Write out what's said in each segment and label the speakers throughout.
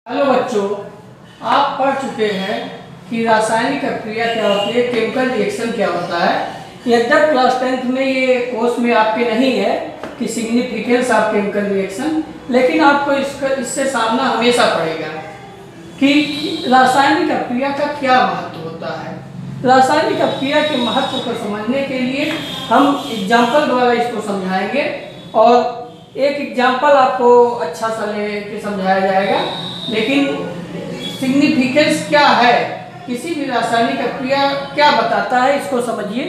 Speaker 1: Hello बच्चों, आप पढ़ चुके हैं कि रासायनिक अभिक्रिया क्या होती है, केमिकल रिएक्शन क्या होता है। यद्यप क्लास 10th में ये कोर्स में आपके नहीं है कि सिग्निफिकेंस ऑफ केमिकल रिएक्शन, लेकिन आपको इससे सामना हमेशा पड़ेगा कि रासायनिक अभिक्रिया का क्या महत्व होता है। रासायनिक अभिक्रिया के महत्व को समझने के लिए हम एग्जाम्पल द्वारा इसको समझाएंगे और एक एग्जाम्पल आपको अच्छा सा लेके समझाया जाएगा। लेकिन सिग्निफिकेंस क्या है, किसी भी रासायनिक अभिक्रिया क्या बताता है, इसको समझिए।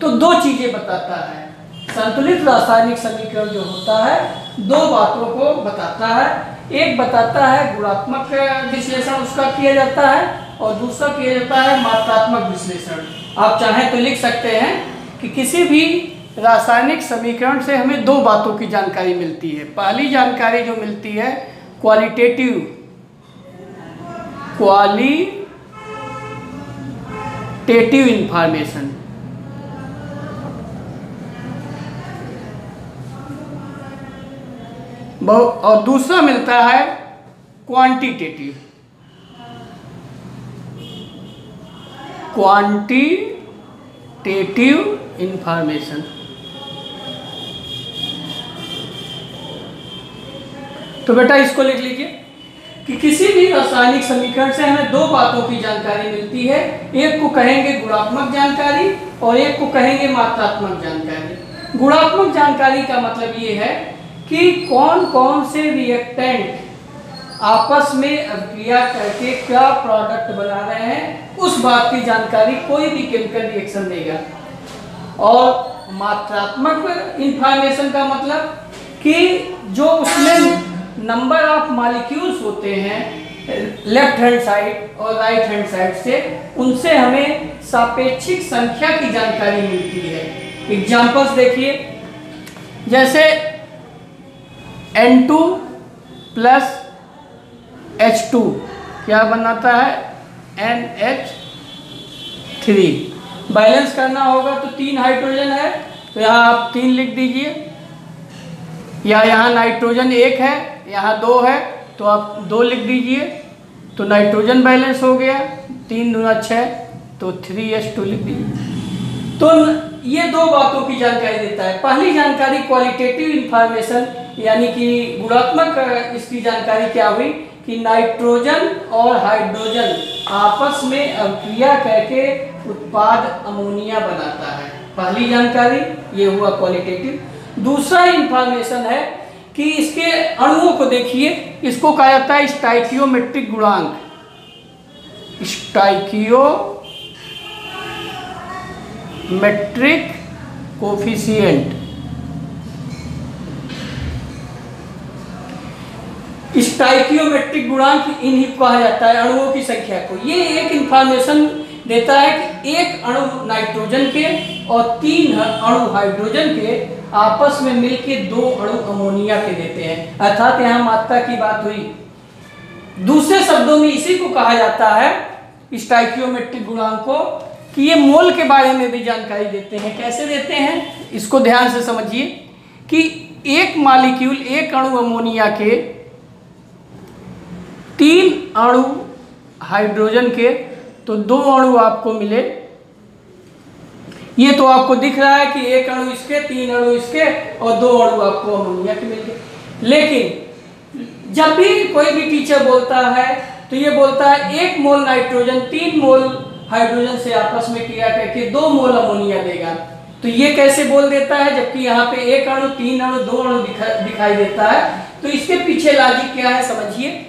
Speaker 1: तो दो चीजें बताता है। संतुलित रासायनिक समीकरण जो होता है दो बातों को बताता है। एक बताता है गुणात्मक विश्लेषण उसका किया जाता है और दूसरा किया जाता है मात्रात्मक विश्लेषण। आप चाहें तो लिख सकते हैं कि किसी भी रासायनिक समीकरण से हमें दो बातों की जानकारी मिलती है। पहली जानकारी जो मिलती है क्वालिटेटिव इंफॉर्मेशन, और दूसरा मिलता है क्वांटिटेटिव इंफॉर्मेशन। तो बेटा इसको लिख लीजिए कि किसी भी रासायनिक समीकरण से हमें दो बातों की जानकारी मिलती है। एक को कहेंगे गुणात्मक जानकारी और एक को कहेंगे मात्रात्मक जानकारी। गुणात्मक जानकारी का मतलब ये है कि कौन कौन से रिएक्टेंट आपस में अभिक्रिया करके क्या प्रोडक्ट बना रहे हैं, उस बात की जानकारी कोई भी केमिकल रिएक्शन देगा। और मात्रात्मक इंफॉर्मेशन का मतलब कि जो उसमें नंबर ऑफ मॉलिक्यूल्स होते हैं लेफ्ट हैंड साइड और राइट हैंड साइड से, उनसे हमें सापेक्षिक संख्या की जानकारी मिलती है। एग्जांपल्स देखिए, जैसे N2 प्लस H2 क्या बनाता है NH3। बैलेंस करना होगा तो 3 हाइड्रोजन है तो यहाँ आप 3 लिख दीजिए, या यहाँ नाइट्रोजन 1 है यहाँ 2 है तो आप 2 लिख दीजिए। तो नाइट्रोजन बैलेंस हो गया, 3 दूना 6 तो 3H2 लिख दीजिए। तो ये दो बातों की जानकारी देता है। पहली जानकारी क्वालिटेटिव इंफॉर्मेशन यानी कि गुणात्मक इसकी जानकारी क्या हुई कि नाइट्रोजन और हाइड्रोजन आपस में अभिक्रिया करके उत्पाद अमोनिया बनाता है। पहली जानकारी ये हुआ क्वालिटेटिव। दूसरा इंफॉर्मेशन है कि इसके अणुओं को देखिए, इसको कहा जाता है स्टाइकियोमेट्रिक गुणांक, स्टाइकियोमेट्रिक कोफिशिएंट। स्टाइकियोमेट्रिक गुणांक इन्हीं को कहा जाता है, अणुओं की संख्या को। ये एक इंफॉर्मेशन देता है कि एक अणु नाइट्रोजन के और 3 अणु हाइड्रोजन के आपस में मिलकर 2 अणु अमोनिया के देते हैं। अर्थात यहाँ मात्रा की बात हुई। दूसरे शब्दों में इसी को कहा जाता है स्टाइकियोमेट्रिक गुणांक को कि ये मोल के बारे में भी जानकारी देते हैं। कैसे देते हैं इसको ध्यान से समझिए कि एक मॉलिक्यूल, एक अणु अमोनिया के, 3 अणु हाइड्रोजन के, तो 2 अणु आपको मिले। ये तो आपको दिख रहा है कि एक अणु इसके, 3 अणु इसके और 2 अणु आपको अमोनिया के मिल गए। लेकिन जब भी कोई भी टीचर बोलता है तो ये बोलता है 1 मोल नाइट्रोजन 3 मोल हाइड्रोजन से आपस में क्रिया करके 2 मोल अमोनिया देगा। तो ये कैसे बोल देता है जबकि यहाँ पे 1 अणु 3 अणु 2 अणु दिखाई देता है। तो इसके पीछे लॉजिक क्या है समझिए।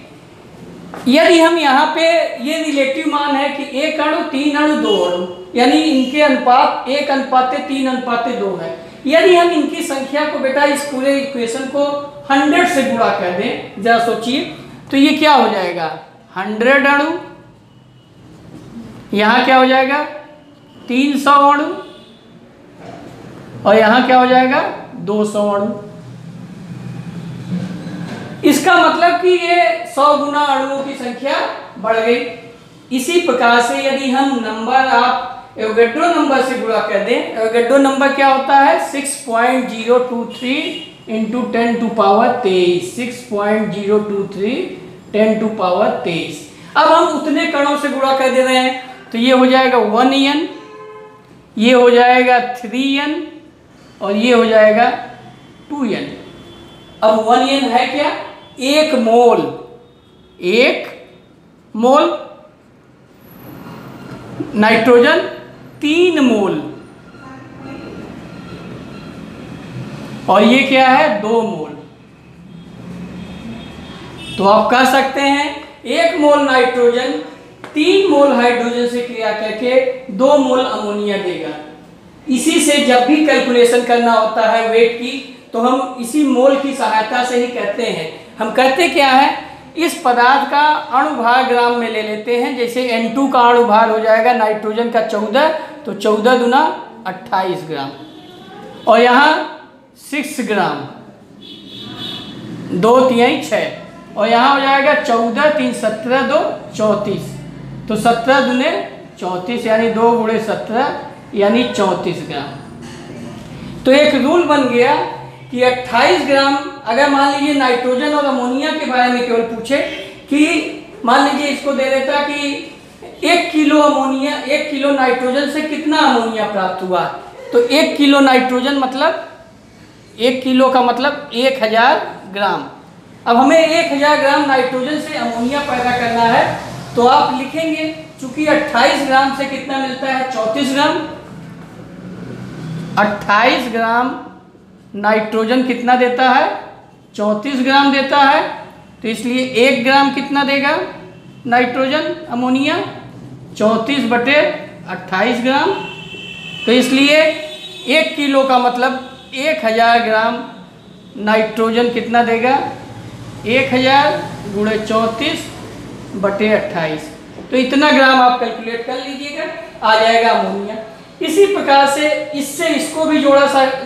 Speaker 1: यदि हम यहाँ पे ये रिलेटिव मान है कि 1 अणु 3 अणु 2 अणु, यानी इनके अनुपात 1:3:2 है। यदि हम इनकी संख्या को बेटा इस पूरे इक्वेशन को 100 से गुणा कर दें, जरा सोचिए, तो ये क्या हो जाएगा 100 अणु, यहाँ क्या हो जाएगा 300 अणु और यहाँ क्या हो जाएगा 200 अणु। इसका मतलब कि ये 100 गुना अणुओं की संख्या बढ़ गई। इसी प्रकार से यदि हम नंबर ऑफ एवोगैड्रो नंबर से गुणा कर दें, एवोगैड्रो नंबर क्या होता है 6.023 × 10⁻23 6.023 10⁻23। अब हम उतने कणों से गुणा कर दे रहे हैं, तो ये हो जाएगा 1n, ये हो जाएगा 3n और ये हो जाएगा 2n। अब 1n है क्या? 1 मोल, 1 मोल नाइट्रोजन, 3 मोल, और ये क्या है? 2 मोल। तो आप कह सकते हैं 1 मोल नाइट्रोजन 3 मोल हाइड्रोजन से क्रिया करके 2 मोल अमोनिया देगा। इसी से जब भी कैलकुलेशन करना होता है वेट की, तो हम इसी मोल की सहायता से ही कहते हैं। हम कहते क्या है, इस पदार्थ का अणुभार ग्राम में ले लेते हैं। जैसे N2 का अणुभार हो जाएगा नाइट्रोजन का 14, तो 14 दूना 28 ग्राम, और यहाँ 6 ग्राम, 2 तिहाई 6, और यहाँ हो जाएगा 14 3 17 2 34, तो 17 दूने 34 यानी 2 गुणे 17 यानी 34 ग्राम। तो एक रूल बन गया कि 28 ग्राम, अगर मान लीजिए नाइट्रोजन और अमोनिया के बारे में केवल पूछे कि मान लीजिए इसको दे देता कि 1 किलो अमोनिया, 1 किलो नाइट्रोजन से कितना अमोनिया प्राप्त हुआ, तो 1 किलो नाइट्रोजन मतलब 1 किलो का मतलब 1000 ग्राम। अब हमें 1000 ग्राम नाइट्रोजन से अमोनिया पैदा करना है, तो आप लिखेंगे चूंकि 28 ग्राम से कितना मिलता है? 34 ग्राम। 28 ग्राम नाइट्रोजन कितना देता है? 34 ग्राम देता है, तो इसलिए 1 ग्राम कितना देगा नाइट्रोजन अमोनिया? 34/28 ग्राम। तो इसलिए 1 किलो का मतलब 1000 ग्राम नाइट्रोजन कितना देगा? 1000 गुणे 34/28, तो इतना ग्राम आप कैलकुलेट कर लीजिएगा, आ जाएगा अमोनिया। इसी प्रकार से इससे इसको भी जोड़ा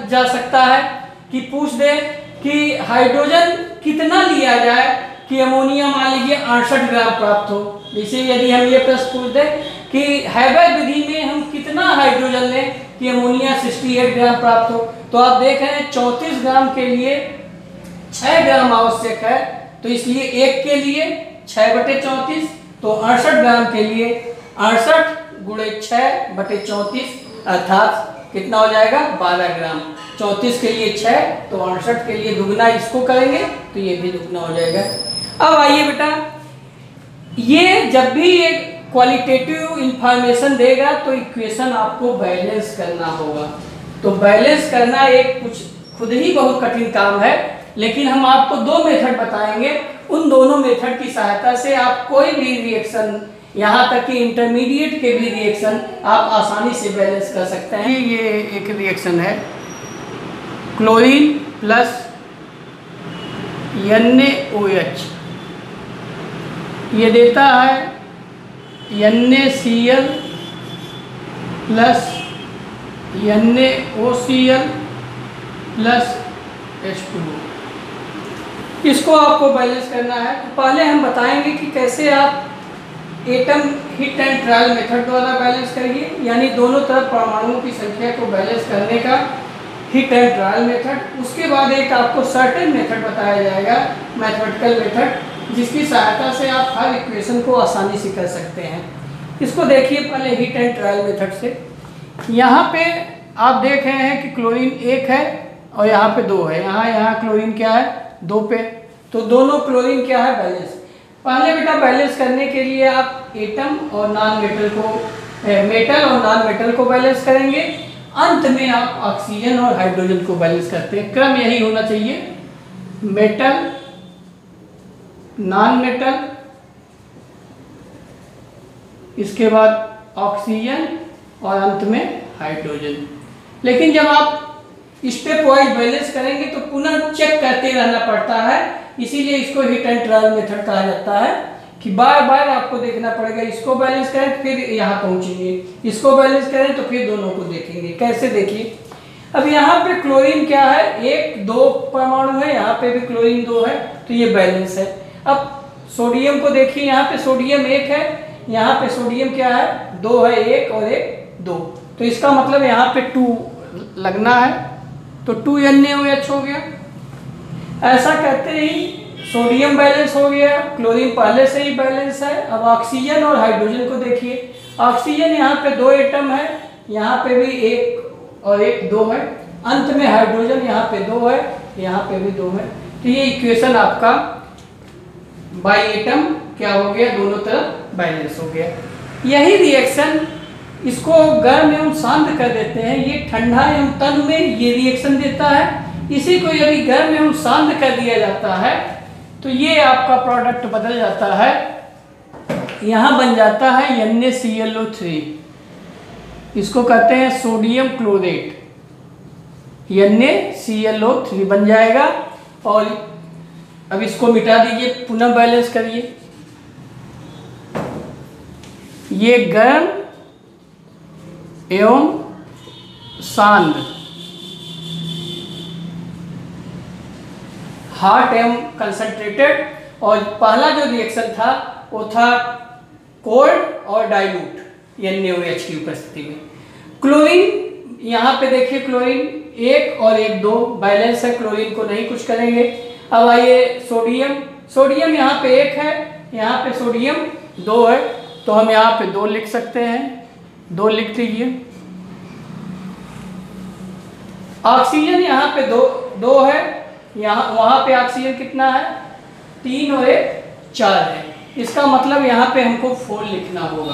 Speaker 1: जा सकता है कि पूछ दे कि हाइड्रोजन कितना लिया जाए कि अमोनिया मान लीजिए 68 ग्राम प्राप्त हो। जैसे यदि हम ये प्रश्न पूछ दे कि हैबर विधि में हम कितना हाइड्रोजन लें कि अमोनिया 68 ग्राम प्राप्त हो, तो आप देख रहे हैं 34 ग्राम के लिए 6 ग्राम आवश्यक है, तो इसलिए 1 के लिए 6/34, तो 68 ग्राम के लिए 68 गुणे 6/34 अर्थात कितना हो जाएगा? 12 ग्राम। 34 के लिए 6, तो 68 के लिए दुगना इसको करेंगे तो ये भी दुगना हो जाएगा। अब आइए बेटा, ये जब भी एक क्वालिटेटिव इंफॉर्मेशन देगा तो इक्वेशन आपको बैलेंस करना होगा। तो बैलेंस करना एक कुछ खुद ही बहुत कठिन काम है, लेकिन हम आपको 2 मेथड बताएंगे। उन दोनों मेथड की सहायता से आप कोई भी रिएक्शन, यहाँ तक कि इंटरमीडिएट के भी रिएक्शन आप आसानी से बैलेंस कर सकते हैं। ये एक रिएक्शन है, क्लोरीन प्लस NaOH, ये देता है NaCl plus NaOCl plus H2O। इसको आपको बैलेंस करना है। तो पहले हम बताएंगे कि कैसे आप atom hit and trial method द्वारा बैलेंस करिए, यानी दोनों तरफ परमाणुओं की संख्या को बैलेंस करने का हिट एंड ट्रायल मेथड। उसके बाद एक आपको सर्टेन मेथड बताया जाएगा, मैथमेटिकल मेथड, जिसकी सहायता से आप हर इक्वेशन को आसानी से कर सकते हैं। इसको देखिए पहले हिट एंड ट्रायल मेथड से। यहाँ पे आप देख रहे हैं कि क्लोरीन 1 है और यहाँ पे 2 है। यहाँ क्लोरीन क्या है? 2 पे, तो दोनों क्लोरीन क्या है? बैलेंस। पहले बेटा बैलेंस करने के लिए आप एटम और नॉन मेटल को, मेटल और नॉन मेटल को बैलेंस करेंगे। अंत में आप ऑक्सीजन और हाइड्रोजन को बैलेंस करते हैं। क्रम यही होना चाहिए, मेटल, नॉन मेटल, इसके बाद ऑक्सीजन और अंत में हाइड्रोजन। लेकिन जब आप स्टेप वाइज बैलेंस करेंगे तो पुनः चेक करते रहना पड़ता है, इसीलिए इसको हिट एंड ट्रायल मेथड कहा जाता है कि बार बार आपको देखना पड़ेगा। इसको बैलेंस करें फिर यहाँ पहुँचेंगे, इसको बैलेंस करें तो फिर दोनों को देखेंगे। कैसे देखिए, अब यहाँ पे क्लोरीन क्या है? 1 2 परमाणु है, यहाँ पे भी क्लोरीन 2 है, तो ये बैलेंस है। अब सोडियम को देखिए, यहाँ पे सोडियम 1 है, यहाँ पे सोडियम क्या है? 2 है, 1 और 1 2, तो इसका मतलब यहाँ पे 2 लगना है, तो 2NaOH हो गया। ऐसा करते ही सोडियम बैलेंस हो गया, क्लोरीन पहले से ही बैलेंस है। अब ऑक्सीजन और हाइड्रोजन को देखिए। ऑक्सीजन यहाँ पे 2 एटम है, यहाँ पे भी 1 और 1 2 है। अंत में हाइड्रोजन यहाँ पे 2 है, यहाँ पे भी 2 है। तो ये इक्वेशन आपका बाई एटम क्या हो गया, दोनों तरफ बैलेंस हो गया। यही रिएक्शन इसको गर्म एवं शांत कर देते हैं, ये ठंडा एवं तन में ये रिएक्शन देता है। इसी को यदि गर्म एवं शांत कर दिया जाता है तो ये आपका प्रोडक्ट बदल जाता है, यहाँ बन जाता है NaClO3। इसको कहते हैं सोडियम क्लोरेट, NaClO3 बन जाएगा। और अब इसको मिटा दीजिए, पुनः बैलेंस करिए। ये गर्म एवं शांत, हॉट एवं कंसंट्रेटेड। और पहला जो रिएक्शन था वो था कोल्ड और डाइल्यूट NaOH की उपस्थिति में। क्लोरीन यहाँ पे देखिए, क्लोरीन 1 और 1 2 बैलेंस है, क्लोरीन को नहीं कुछ करेंगे। अब आइए सोडियम, सोडियम यहाँ पे 1 है, यहाँ पे सोडियम 2 है, तो हम यहाँ पे 2 लिख सकते हैं, 2 लिख दीजिए। ऑक्सीजन यहाँ पे 2 है, यहाँ वहाँ पे ऑक्सीजन कितना है, 3 और 1 4 है। इसका मतलब यहाँ पे हमको 4 लिखना होगा,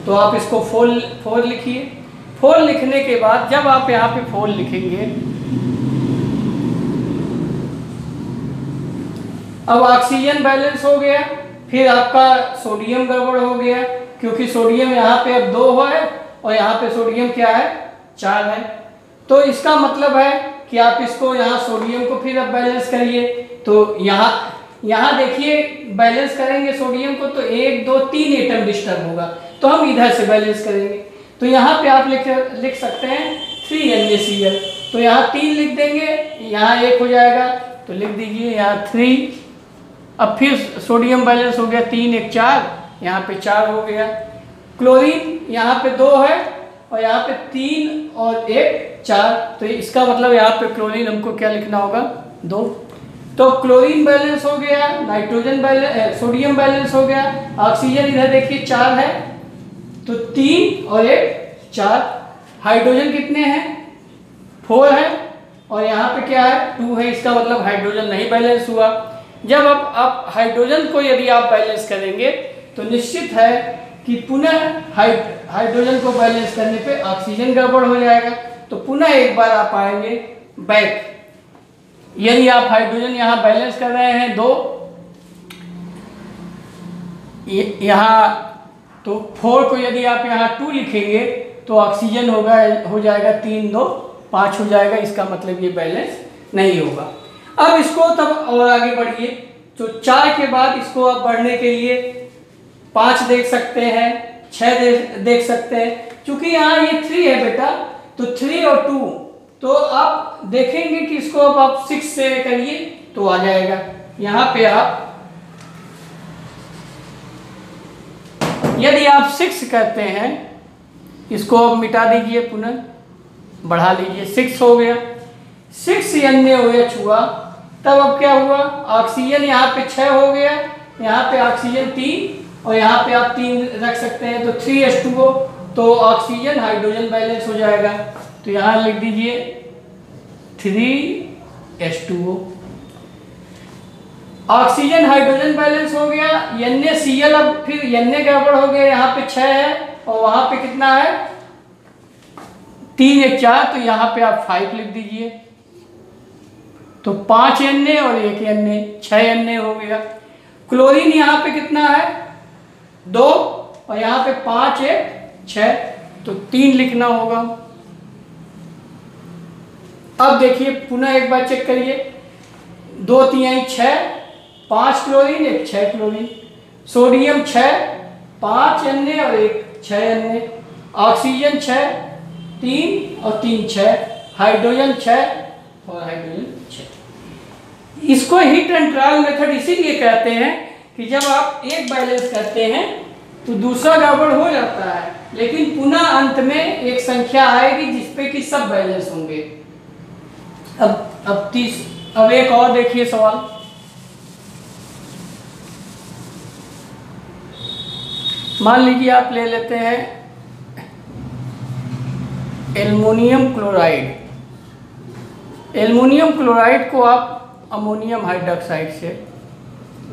Speaker 1: तो आप इसको 4 लिखिए। 4 लिखने के बाद जब आप यहाँ पे 4 लिखेंगे, अब ऑक्सीजन बैलेंस हो गया, फिर आपका सोडियम गड़बड़ हो गया, क्योंकि सोडियम यहाँ पे अब 2 है और यहाँ पे सोडियम क्या है, 4 है। तो इसका मतलब है कि आप इसको यहाँ सोडियम को फिर अब बैलेंस करिए। तो यहाँ देखिए बैलेंस करेंगे सोडियम को तो 1 2 3 एटम डिस्टर्ब होगा, तो हम इधर से बैलेंस करेंगे। तो यहाँ पे आप लिख सकते हैं 3 NaCl, तो यहाँ 3 लिख देंगे, यहाँ 1 हो जाएगा, तो लिख दीजिए यहाँ 3। अब फिर सोडियम बैलेंस हो गया, 3 1 4, यहाँ पे 4 हो गया। क्लोरीन यहाँ पे 2 है और यहाँ पे 3 और 1 4, तो इसका मतलब यहाँ पे क्लोरीन हमको क्या लिखना होगा, 2। तो क्लोरीन बैलेंस हो गया, नाइट्रोजन बैलेंस, सोडियम बैलेंस हो गया। ऑक्सीजन इधर देखिए 4 है, तो 3 और 1 4। हाइड्रोजन कितने हैं, 4 है, और यहाँ पे क्या है, 2 है। इसका मतलब हाइड्रोजन नहीं बैलेंस हुआ। जब आप हाइड्रोजन को यदि आप बैलेंस करेंगे तो निश्चित है कि पुनः हाइड्रोजन को बैलेंस करने पे ऑक्सीजन गड़बड़ हो जाएगा, तो पुनः एक बार आप आएंगे बैक। यदि आप हाइड्रोजन यहाँ बैलेंस कर रहे हैं 2, यहाँ तो 4 को यदि आप यहाँ 2 लिखेंगे तो ऑक्सीजन हो जाएगा 3 2 5 हो जाएगा। इसका मतलब ये बैलेंस नहीं होगा। अब इसको तब और आगे बढ़िए, तो 4 के बाद इसको आप बढ़ने के लिए 5 देख सकते हैं, 6 देख सकते हैं। क्योंकि यहाँ ये 3 है बेटा, तो 3 और 2, तो आप देखेंगे कि इसको अब आप 6 से करिए तो आ जाएगा। यहाँ पे आप यदि आप 6 करते हैं, इसको अब मिटा दीजिए, पुनः बढ़ा लीजिए, 6 हो गया। 6 NaOH हुआ, तब अब क्या हुआ, ऑक्सीजन यहाँ पे 6 हो गया, यहाँ पे ऑक्सीजन 3 और यहाँ पे आप 3 रख सकते हैं, तो 3H2O, तो ऑक्सीजन हाइड्रोजन बैलेंस हो जाएगा। तो यहाँ लिख दीजिए 3H2O। ऑक्सीजन हाइड्रोजन बैलेंस हो गया। NaCl, अब फिर Na गड़बड़ हो गया, यहाँ पे 6 है और वहाँ पे कितना है, 3 1 4, तो यहाँ पे आप 5 लिख दीजिए, तो 5 Na और 1 Na, 6 Na हो गया। क्लोरीन यहाँ पे कितना है, 2 और यहाँ पे 5 1 6, तो 3 लिखना होगा। अब देखिए पुनः एक बार चेक करिए, 2 3 6, 5 क्लोरीन 1 6 क्लोरीन, सोडियम 6 5 Na और 1 6 Na, ऑक्सीजन 6 3 और 3 6, हाइड्रोजन 6 और हाइड्रोजन 6। इसको हिट एंड ट्रायल मेथड इसीलिए कहते हैं कि जब आप एक बैलेंस करते हैं तो दूसरा गड़बड़ हो जाता है, लेकिन पुनः अंत में एक संख्या आएगी जिसपे कि सब बैलेंस होंगे। अब एक और देखिए सवाल, मान लीजिए आप ले लेते हैं एल्युमिनियम क्लोराइड। एल्युमिनियम क्लोराइड को आप अमोनियम हाइड्रोक्साइड से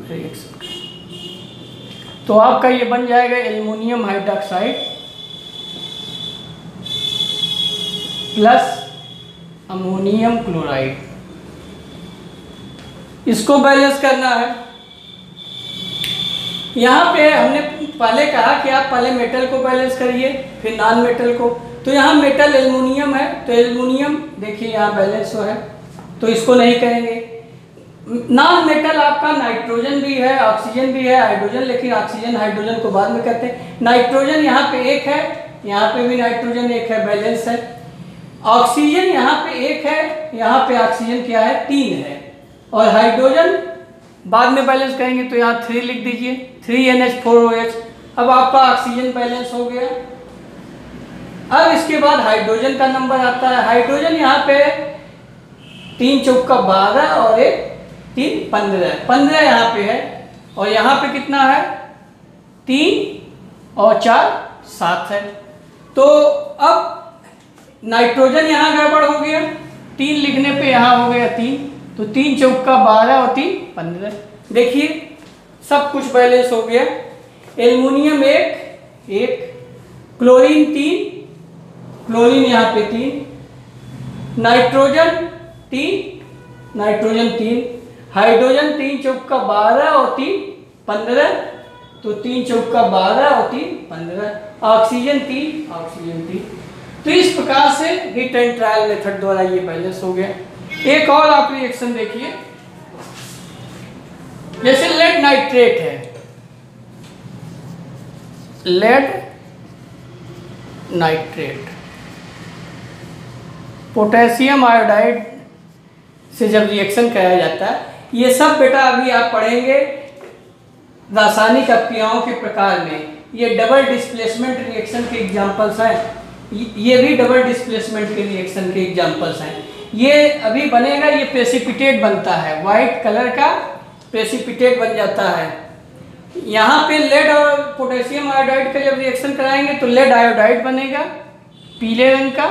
Speaker 1: रिएक्शन करें तो आपका ये बन जाएगा aluminium hydroxide plus ammonium chloride. इसको बैलेंस करना है। यहाँ पे हमने पहले कहा कि आप पहले मेटल को बैलेंस करिए फिर नॉन मेटल को। तो यहाँ मेटल एल्युमिनियम है तो एल्युमिनियम देखिए यहाँ बैलेंस है तो इसको नहीं करेंगे। नॉन मेटल आपका नाइट्रोजन भी है, ऑक्सीजन भी है, हाइड्रोजन, लेकिन ऑक्सीजन हाइड्रोजन को बाद में करते हैं। नाइट्रोजन यहाँ पे एक है, यहाँ पे भी नाइट्रोजन एक है, बैलेंस है। ऑक्सीजन यहाँ पे एक है, यहाँ पे ऑक्सीजन क्या है 3 है, और हाइड्रोजन बाद में बैलेंस करेंगे तो यहाँ 3 लिख दीजिए, 3NH4OH। अब आपका ऑक्सीजन बैलेंस हो गया। अब इसके बाद हाइड्रोजन का नंबर आता है। हाइड्रोजन यहाँ पे 3 चौका 12 और 1 3 15 यहाँ पे है, और यहाँ पे कितना है 3 और 4 7 है। तो अब नाइट्रोजन यहाँ गड़बड़ हो गया, 3 लिखने पे यहाँ हो गया 3, तो 3 चौका 12 और 3 15। देखिए सब कुछ बैलेंस हो गया। एल्युमिनियम 1, क्लोरीन 3, क्लोरीन यहाँ पे 3, नाइट्रोजन 3, हाइड्रोजन 3 चौका 12 और 3 15, तो 3 चौका 12 और 3 15, ऑक्सीजन 3। तो इस प्रकार से हिट एंड ट्रायल मेथड द्वारा ये बैलेंस हो गया। एक और आप रिएक्शन देखिए, जैसे लेड नाइट्रेट है, लेड नाइट्रेट पोटेशियम आयोडाइड से जब रिएक्शन कराया जाता है, ये सब बेटा अभी आप पढ़ेंगे रासायनिक अपक्रियाओं के प्रकार में। ये डबल डिस्प्लेसमेंट रिएक्शन के एग्जांपल्स हैं, ये भी डबल डिस्प्लेसमेंट के रिएक्शन के एग्जांपल्स हैं। ये अभी बनेगा, ये प्रेसिपिटेट बनता है, वाइट कलर का प्रेसिपिटेट बन जाता है। यहाँ पे लेड और पोटेशियम आयोडाइड का जब रिएक्शन कराएंगे तो लेड आयोडाइड बनेगा पीले रंग का,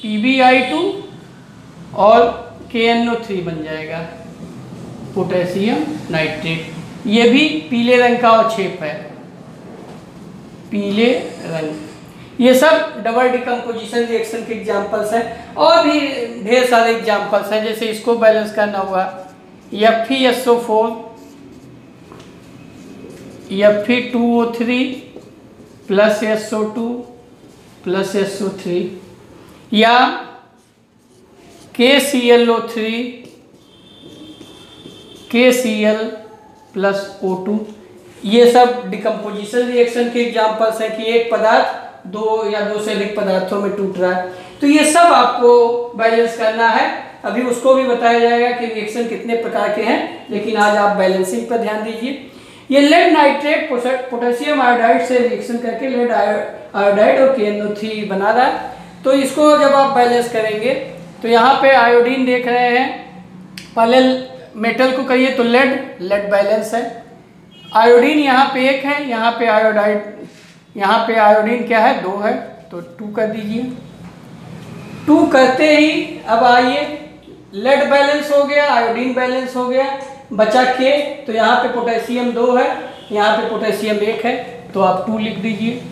Speaker 1: PbI2 और KNO3 बन जाएगा, पोटेशियम नाइट्रेट। ये भी पीले रंग का और छेप है पीले रंग। ये सब डबल डिकम्पोजिशन रिएक्शन के एग्जांपल्स हैं, और भी ढेर सारे एग्जांपल्स हैं। जैसे इसको बैलेंस करना हुआ FeSO4 Fe2O3 plus SO2 plus SO3, या KClO3 KCl प्लस O2। ये सब डिकम्पोजिशन रिएक्शन के एग्जांपल्स हैं कि एक पदार्थ 2 या 2 से अधिक पदार्थों में टूट रहा है। तो ये सब आपको बैलेंस करना है। अभी उसको भी बताया जाएगा कि रिएक्शन कितने प्रकार के हैं, लेकिन आज आप बैलेंसिंग पर ध्यान दीजिए। ये लेड नाइट्रेट पोटेशियम आयोडाइड से रिएक्शन करके लेड आयोडाइड और KNO3 बना रहा है। तो इसको जब आप बैलेंस करेंगे तो यहाँ पे आयोडीन देख रहे हैं, पहले मेटल को कहिए तो लेड बैलेंस है। आयोडीन यहाँ पे 1 है, यहाँ पे आयोडीन क्या है 2 है, तो 2 कर दीजिए। 2 करते ही अब आइए लेड बैलेंस हो गया, आयोडीन बैलेंस हो गया, बचा K, तो यहाँ पे पोटेशियम 2 है, यहाँ पे पोटेशियम 1 है, तो आप 2 लिख दीजिए।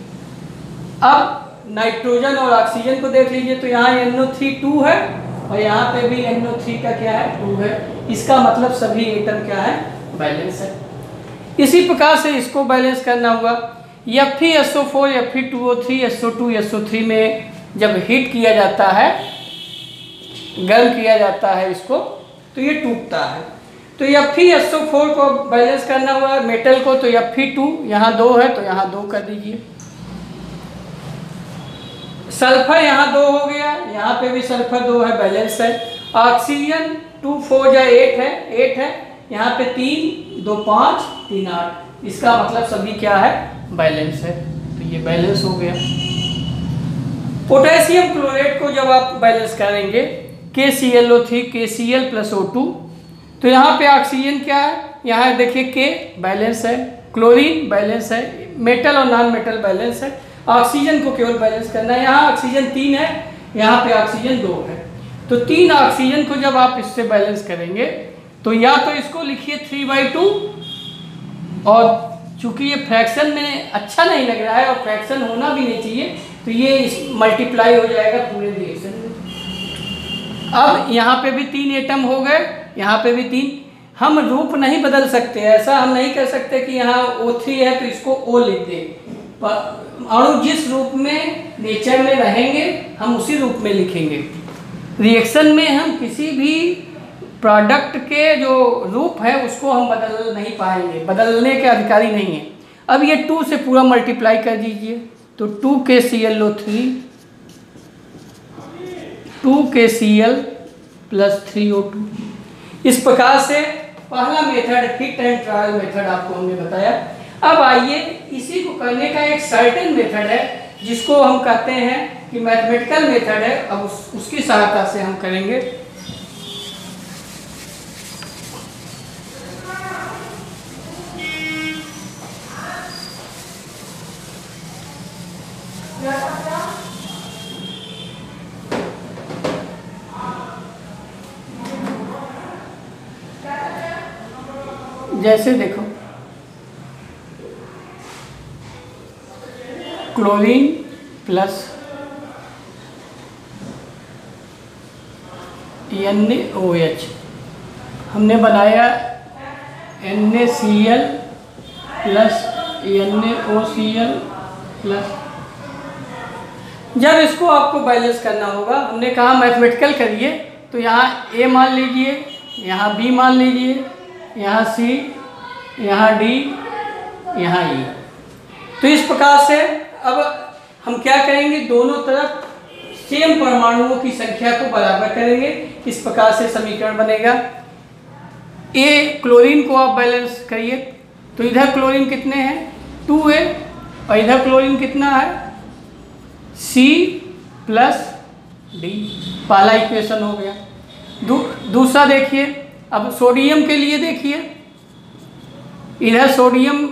Speaker 1: अब नाइट्रोजन और ऑक्सीजन को देख लीजिए, तो यहाँ NO3 2 है और यहाँ पे भी NO3 का क्या है 2 है। इसका मतलब सभी एटम क्या है बैलेंस है। इसी प्रकार से इसको बैलेंस करना हुआ। FeSO4 Fe2O3 SO2 SO3 में जब हीट किया जाता है, गर्म किया जाता है इसको, तो ये टूटता है। तो FeSO4 को बैलेंस करना हुआ मेटल को, तो Fe2 यहाँ 2 है तो यहाँ 2 कर दीजिए। सल्फर यहाँ 2 हो गया, यहाँ पे भी सल्फर 2 है, बैलेंस है। ऑक्सीजन 2 4 या 8 है, यहाँ पे 3 2 5 3 8, इसका मतलब सभी क्या है बैलेंस है। तो ये बैलेंस हो गया। पोटेशियम क्लोराइड को जब आप बैलेंस करेंगे KClO3 KCl प्लस O2, तो यहाँ पे ऑक्सीजन क्या है, यहाँ देखिए K बैलेंस है, क्लोरीन बैलेंस है, मेटल और नॉन मेटल बैलेंस है। ऑक्सीजन को केवल बैलेंस करना है। यहाँ ऑक्सीजन 3 है, यहाँ पे ऑक्सीजन 2 है। तो 3 ऑक्सीजन को जब आप इससे बैलेंस करेंगे तो या तो इसको लिखिए 3/2, और चूंकि ये फ्रैक्शन में अच्छा नहीं लग रहा है और फ्रैक्शन होना भी नहीं चाहिए, तो ये मल्टीप्लाई हो जाएगा पूरे रिएक्शन में। अब यहाँ पे भी 3 एटम हो गए, यहाँ पे भी 3। हम रूप नहीं बदल सकते, ऐसा हम नहीं कर सकते कि यहाँ O3 है तो इसको O लिख दें। अणु जिस रूप में नेचर में रहेंगे हम उसी रूप में लिखेंगे। रिएक्शन में हम किसी भी प्रोडक्ट के जो रूप है उसको हम बदल नहीं पाएंगे, बदलने के अधिकारी नहीं है। अब ये 2 से पूरा मल्टीप्लाई कर दीजिए, तो 2KClO3 2KCl + 3O2। इस प्रकार से पहला method hit and trial method आपको हमने बताया। अब आइए इसी को करने का एक सर्टेन मेथड है जिसको हम कहते हैं कि मैथमेटिकल मेथड है। अब उसकी सहायता से हम करेंगे। जैसे देखो, क्लोरीन प्लस NaOH हमने बनाया NaCl प्लस NaOCl प्लस। जब इसको आपको बैलेंस करना होगा, हमने कहा मैथमेटिकल करिए, तो यहाँ A मान लीजिए, यहाँ B मान लीजिए, यहाँ C, यहाँ D, यहाँ E। तो इस प्रकार से अब हम क्या करेंगे, दोनों तरफ सेम परमाणुओं की संख्या को बराबर करेंगे। इस प्रकार से समीकरण बनेगा। A क्लोरीन को आप बैलेंस करिए, तो इधर क्लोरीन कितने हैं 2 है, और इधर क्लोरीन कितना है C + D। पहला इक्वेशन हो गया। दूसरा देखिए, अब सोडियम के लिए देखिए, इधर सोडियम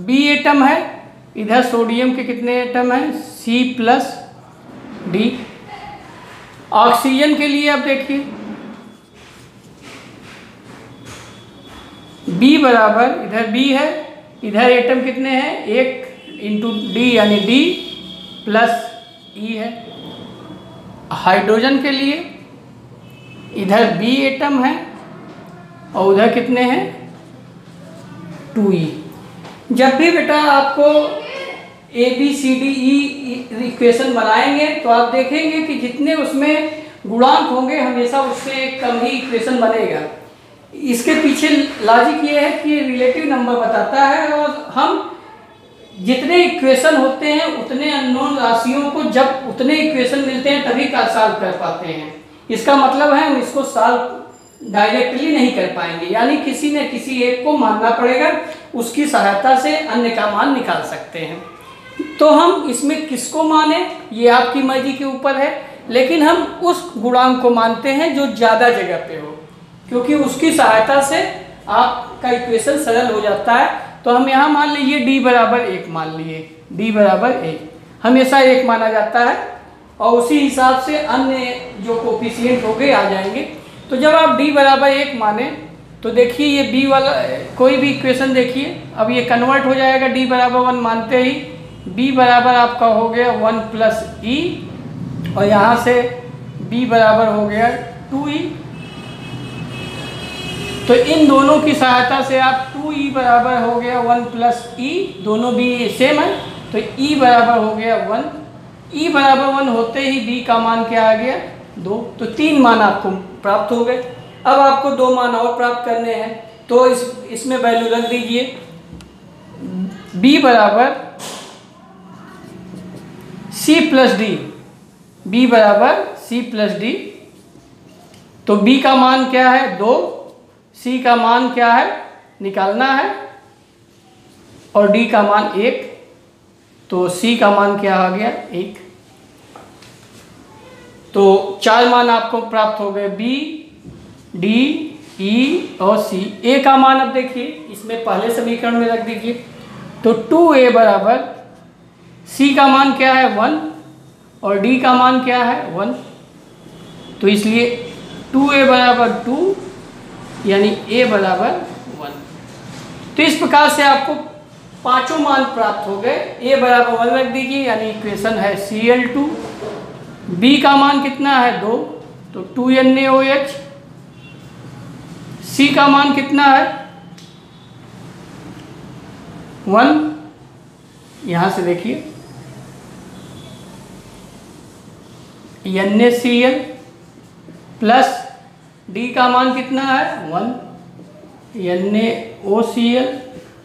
Speaker 1: B एटम है, इधर सोडियम के कितने एटम हैं C + D। ऑक्सीजन के लिए अब देखिए, B बराबर, इधर B है, इधर एटम कितने हैं 1 × D यानी D + E है। हाइड्रोजन के लिए इधर B एटम है और उधर कितने हैं 2E। जब भी बेटा आपको ABCDE इक्वेशन बनाएंगे तो आप देखेंगे कि जितने उसमें गुणांक होंगे हमेशा उससे कम ही इक्वेशन बनेगा। इसके पीछे लॉजिक ये है कि रिलेटिव नंबर बताता है, और हम जितने इक्वेशन होते हैं उतने अननोन राशियों को जब उतने इक्वेशन मिलते हैं तभी का सॉल्व कर पाते हैं। इसका मतलब है हम इसको सॉल्व डायरेक्टली नहीं कर पाएंगे, यानी किसी न किसी एक को मानना पड़ेगा, उसकी सहायता से अन्य का मान निकाल सकते हैं। तो हम इसमें किसको माने ये आपकी मर्जी के ऊपर है, लेकिन हम उस गुणांक को मानते हैं जो ज़्यादा जगह पे हो, क्योंकि उसकी सहायता से आपका इक्वेशन सरल हो जाता है। तो हम यहाँ मान लीजिए D बराबर 1 मान लिए, D बराबर 1 हमेशा 1 माना जाता है, और उसी हिसाब से अन्य जो कोफिशिएंट हो गए आ जाएंगे। तो जब आप D बराबर 1 माने तो देखिए ये B वाला कोई भी इक्वेशन देखिए, अब ये कन्वर्ट हो जाएगा D बराबर 1 मानते ही। B बराबर आपका हो गया 1 + E, और यहाँ से B बराबर हो गया 2E। तो इन दोनों की सहायता से आप 2E बराबर हो गया 1 + E, दोनों भी सेम है, तो E बराबर हो गया 1। E बराबर 1 होते ही B का मान क्या आ गया 2। तो 3 मान आपको प्राप्त हो गए। अब आपको 2 मान और प्राप्त करने हैं, तो इसमें वैल्यू रख दीजिए। B बराबर C + D, B बराबर C + D। तो B का मान क्या है 2, C का मान क्या है निकालना है, और D का मान 1, तो C का मान क्या आ गया 1। तो 4 मान आपको प्राप्त हो गए, B, D, E और C। A का मान अब देखिए इसमें पहले समीकरण में रख दीजिए, तो 2a बराबर c का मान क्या है 1 और d का मान क्या है 1, तो इसलिए 2a बराबर 2 यानी a बराबर 1। तो इस प्रकार से आपको पांचों मान प्राप्त हो गए। a बराबर 1 रख दीजिए यानी इक्वेशन है Cl2। b का मान कितना है 2 तो 2NaOH। c का मान कितना है 1, यहां से देखिए NaCl प्लस d का मान कितना है 1 NaOCl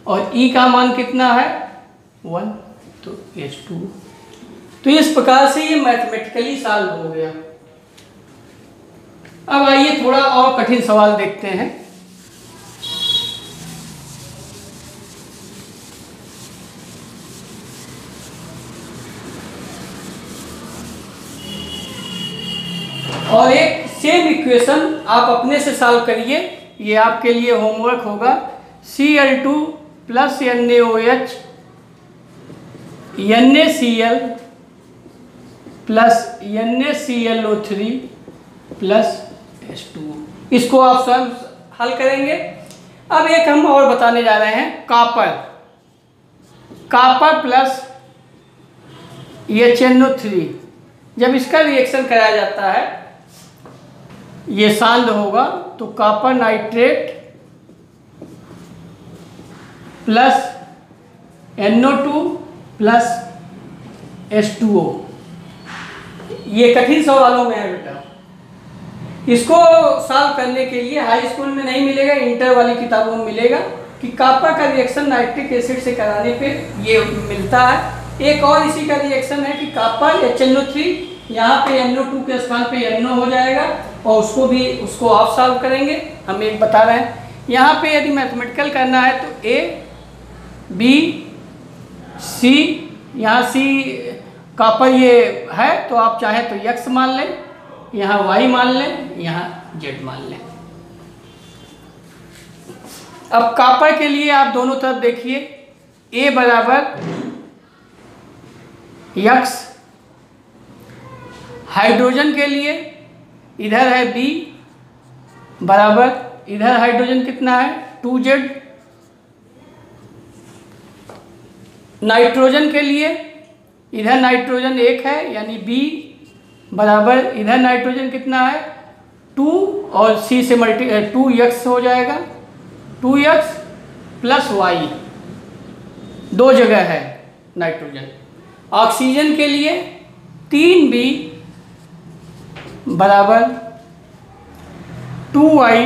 Speaker 1: और E का मान कितना है 1 तो H2। तो इस प्रकार से ये मैथमेटिकली सॉल्व हो गया। अब आइए थोड़ा और कठिन सवाल देखते हैं। और एक सेम इक्वेशन आप अपने से सॉल्व करिए, ये आपके लिए होमवर्क होगा। Cl2 plus NaOH NaCl plus NaClO3 plus H2O, इसको आप स्वयं हल करेंगे। अब एक हम और बताने जा रहे हैं, कापर प्लस HNO3 जब इसका रिएक्शन कराया जाता है ये शांत होगा तो copper nitrate plus NO2 plus H2O। ये कठिन सवालों में है बेटा, इसको सॉल्व करने के लिए हाई स्कूल में नहीं मिलेगा, इंटर वाली किताबों में मिलेगा कि कॉपर का रिएक्शन नाइट्रिक एसिड से कराने पे ये मिलता है। एक और इसी का रिएक्शन है कि कॉपर HNO3 यहाँ पे NO2 के स्थान पे NO हो जाएगा और उसको आप सॉल्व करेंगे। हम एक बता रहे हैं, यहाँ पे यदि मैथमेटिकल करना है तो A B C, यहाँ C कॉपर ये है तो आप चाहे तो X मान लें, यहाँ Y मान लें, यहाँ Z मान लें। अब कॉपर के लिए आप दोनों तरफ देखिए, A बराबर X, हाइड्रोजन के लिए इधर है B बराबर, इधर हाइड्रोजन कितना है 2Z, नाइट्रोजन के लिए इधर नाइट्रोजन 1 है यानी B बराबर, इधर नाइट्रोजन कितना है 2 और C से 2x हो जाएगा, 2x प्लस Y, दो जगह है नाइट्रोजन। ऑक्सीजन के लिए 3B बराबर 2Y,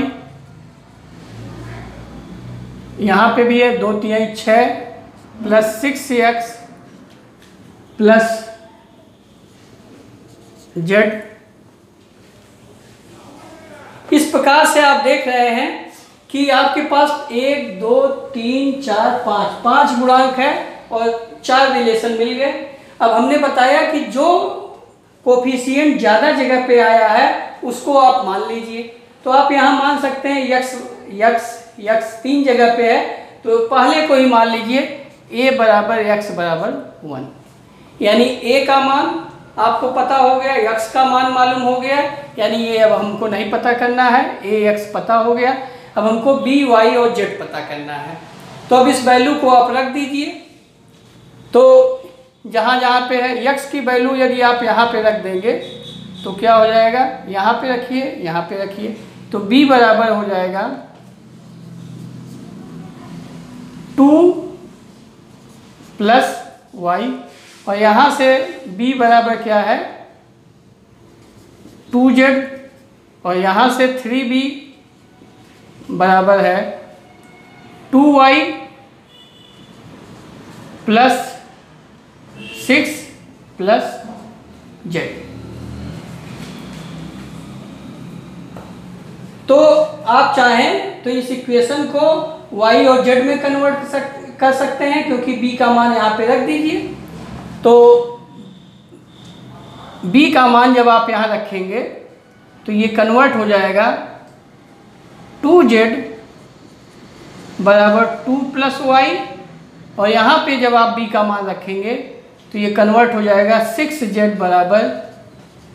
Speaker 1: यहाँ पे भी है 2 3 6 प्लस 6x प्लस Z। इस प्रकार से आप देख रहे हैं कि आपके पास 1 2 3 4 5 गुणांक है और 4 रिलेशन मिल गए। अब हमने बताया कि जो कोफिशिएंट ज़्यादा जगह पे आया है उसको आप मान लीजिए, तो आप यहाँ मान सकते हैं x 3 जगह पे है तो पहले को ही मान लीजिए a बराबर x बराबर 1, यानी a का मान आपको पता हो गया, x का मान मालूम हो गया, यानी ये अब हमको नहीं पता करना है, ax पता हो गया। अब हमको b y और z पता करना है, तो अब इस वैल्यू को आप रख दीजिए। तो जहाँ जहाँ पे है x की वैल्यू यदि आप यहाँ पे रख देंगे तो क्या हो जाएगा, यहाँ पे रखिए, यहाँ पे रखिए, तो b बराबर हो जाएगा 2 प्लस y और यहाँ से b बराबर क्या है 2z और यहाँ से 3b बराबर है 2y प्लस 6 प्लस z। तो आप चाहें तो इस इक्वेशन को y और z में कन्वर्ट कर सकते हैं, क्योंकि b का मान यहाँ पे रख दीजिए। तो b का मान जब आप यहाँ रखेंगे तो ये कन्वर्ट हो जाएगा 2z बराबर 2 प्लस y और यहाँ पे जब आप b का मान रखेंगे तो ये कन्वर्ट हो जाएगा 6z बराबर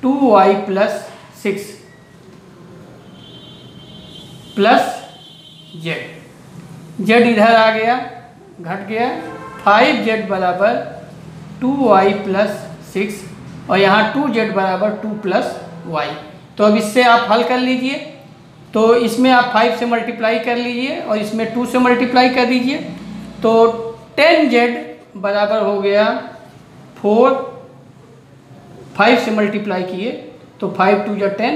Speaker 1: 2y प्लस 6 प्लस z इधर आ गया, घट गया, 5z बराबर 2y प्लस 6 और यहाँ 2z बराबर 2 प्लस y। तो अब इससे आप हल कर लीजिए। तो इसमें आप 5 से मल्टीप्लाई कर लीजिए और इसमें 2 से मल्टीप्लाई कर दीजिए। तो 10z बराबर हो गया 4, 5 से मल्टीप्लाई किए तो 5 2 जा 10,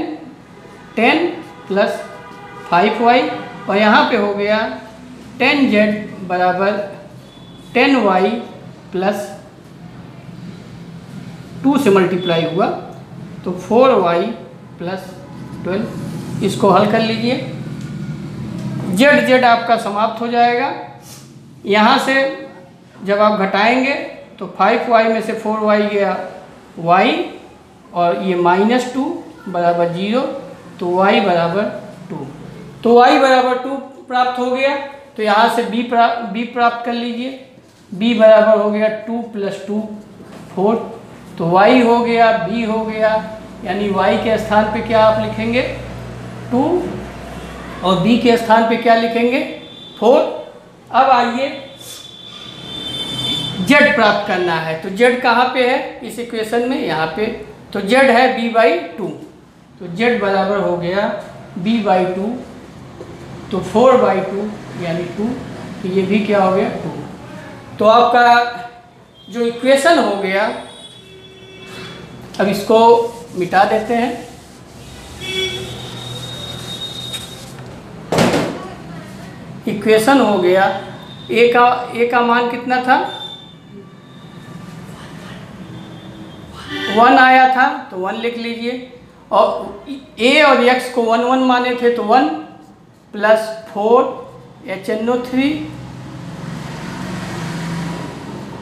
Speaker 1: 10 प्लस 5y और यहाँ पे हो गया 10z बराबर 10y प्लस 2 से मल्टीप्लाई हुआ तो 4y प्लस 12। इसको हल कर लीजिए, z आपका समाप्त हो जाएगा। यहाँ से जब आप घटाएंगे तो 5y में से 4y गया y और ये -2 बराबर 0 तो y बराबर 2। तो y बराबर 2 प्राप्त हो गया। तो यहाँ से b प्राप्त कर लीजिए। b बराबर हो गया 2 + 2 4। तो y हो गया, b हो गया, यानी y के स्थान पे क्या आप लिखेंगे 2 और b के स्थान पे क्या लिखेंगे 4। अब आइए z प्राप्त करना है। तो z कहाँ पे है इस इक्वेशन में, यहाँ पे। तो z है b/2। तो z बराबर हो गया b/2 तो 4/2 यानी 2। तो ये भी क्या हो गया 2। तो आपका जो इक्वेशन हो गया, अब इसको मिटा देते हैं। इक्वेशन हो गया a का मान कितना था 1 आया था तो 1 लिख लीजिए और a और x को 1 1 माने थे तो 1 प्लस 4 HNO3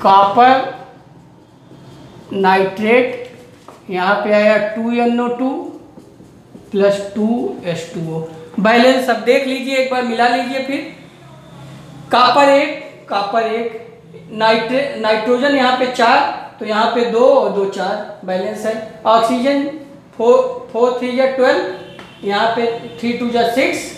Speaker 1: कॉपर नाइट्रेट, यहाँ पे आया 2NO2 प्लस 2H2O। बैलेंस अब देख लीजिए, एक बार मिला लीजिए फिर। कॉपर एक, नाइट्रोजन यहाँ पे 4 तो यहाँ पे 2 और 2 4 बैलेंस है। ऑक्सीजन 4 3 जा 12, यहाँ पे 3 2 जा 6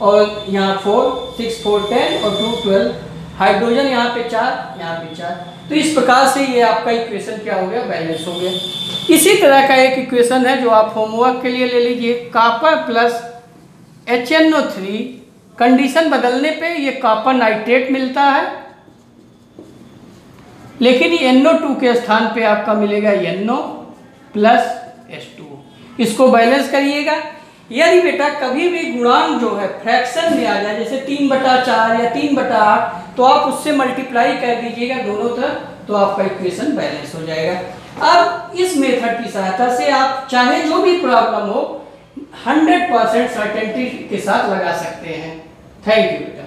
Speaker 1: और यहाँ 4 6 4 10 और 2 12। हाइड्रोजन यहाँ पे 4, यहाँ पे 4। तो इस प्रकार से ये आपका इक्वेशन क्या हो गया बैलेंस हो गया। इसी तरह का एक इक्वेशन है जो आप होमवर्क के लिए ले लीजिए। कॉपर प्लस HNO3 कंडीशन बदलने पे ये कॉपर नाइट्रेट मिलता है, लेकिन ये NO2 के स्थान पे आपका मिलेगा NO प्लस H2O। इसको बैलेंस करिएगा। यदि बेटा कभी भी गुणांक जो है फ्रैक्शन में आ जाए, जैसे 3/4 या 3/8, तो आप उससे मल्टीप्लाई कर दीजिएगा दोनों तरफ, तो आपका इक्वेशन बैलेंस हो जाएगा। अब इस मेथड की सहायता से आप चाहे जो भी प्रॉब्लम हो 100% सर्टेनिटी के साथ लगा सकते हैं। थैंक यू बेटा।